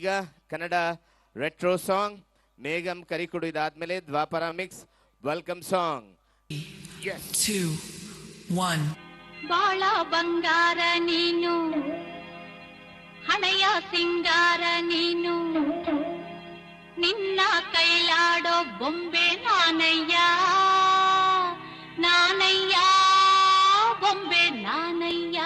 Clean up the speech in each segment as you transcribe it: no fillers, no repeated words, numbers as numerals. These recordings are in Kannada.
ಈಗ ಕನ್ನಡ ರೆಟ್ರೋ ಸಾಂಗ್ ಮೇಘಂ ಕರಿಕುಡು ಇದಾದ್ಮೇಲೆ ದ್ವಾಪರ ಮಿಕ್ಸ್ ವೆಲ್ಕಮ್ ಸಾಂಗ್. 2 1 ಬಾಳ ಬಂಗಾರ ನೀನು ಹಣೆಯ ಸಿಂಗಾರ ನೀನು ನಿನ್ನ ಕೈಲಾಡೋ ಬೊಂಬೆ ನಾನಯ್ಯ ನಾನಯ್ಯ ಬೊಂಬೆ ನಾನಯ್ಯ.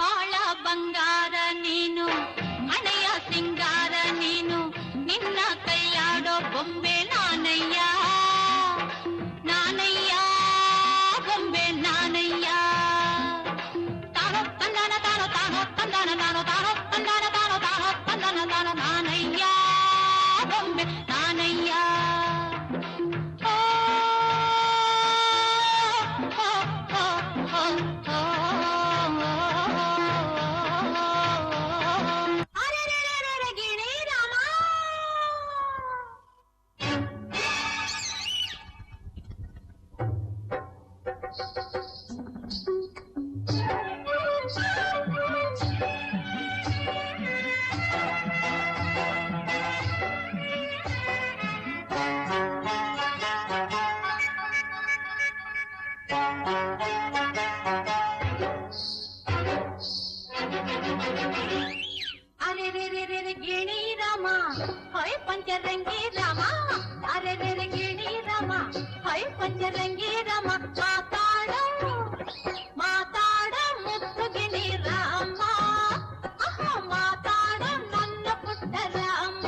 ಬಾಳ ಬಂಗಾರ ನೀನು ಹಣೆಯ ಸಿಂಗಾರ ನೀನು ನಿನ್ನ ಕೈಲಾಡೋ ಬೊಂಬೆ ನಾನಯ್ಯ ನಾನಯ್ಯ ಬೊಂಬೆ ನಾನಯ್ಯ. ತಾನೋ ತಂದಾನ ತಾನೋ ತಾನೋ ತಂದಾನ ತಾನೋ ತಾನೋ ತಂದಾನ ತಾನೋ ತಾನೋ ತಂದಾನ ತಾನ ನಾನಯ್ಯ ಬೊಂಬೆ ನಾನಯ್ಯ. अरे रे रे रे रे गिणी रामा होय पंचरंगी रामा अरे रे रे गिणी रामा होय पंचरंगी रामा ಮಾತಾಡ ಮುತ್ತು ಗಿಣಿ ರಾಮ ಮಾತಾಡ ನನ್ನ ಪುಟ್ಟ ರಾಮ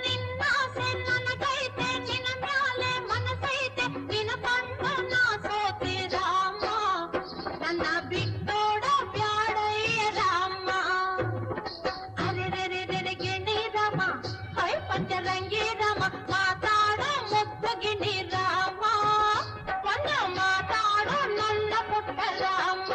ನಿನ್ನಾಸೆ ನನಗೈತೆ ನಿನ್ನ ಮ್ಯಾಲೆ ಮನಸೈತೆ ನಿನ್ನ ಕಂಡು ನಾ ಸೋತೆ ರಾಮ ನನ್ನ ಬಿಟ್ಟೋಡ ಬ್ಯಾಡಯ್ಯ ರಾಮ. ಅರೆ ರೆ ರೆ ರೆ ರೆ ಗಿಣಿ ರಾಮ ಹೈ ಪಂಚರಂಗಿ ರಾಮ ಮಾತಾಡ ಮುತ್ತು ಗಿಣಿ ರಾಮ ಒಂದು ಮಾತಾಡು ನನ್ನ ಪುಟ್ಟ ರಾಮ.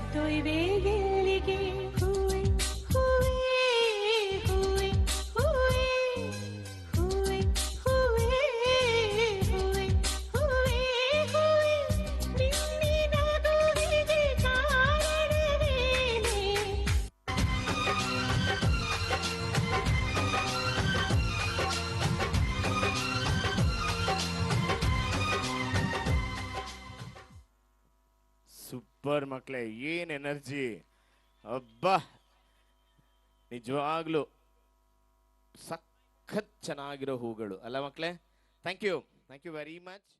ಹೊತ್ತೊಯ್ವೆ ಎಲ್ಲಿಗೆ ಹೂವೆ ಹೂವೆ ಹೂವೆ ಹೂವೆ ಹೂವೆ ಹೂವೆ ಹೂವೆ ಹೂವೆ ಹೂವೆ ನಿನ್ನಿನ ನಗುವಿಗೆ ಕಾರಣವೇನೆ ಸೂಪರ್ ಮಕ್ಕಳೇ, ಏನ್ ಎನರ್ಜಿ! ಅಬ್ಬಾ, ನಿಜವಾಗ್ಲು ಸಖತ್ ಚೆನ್ನಾಗಿರೋ ಹೂಗಳು ಅಲ್ಲ ಮಕ್ಕಳೇ. Thank you very much.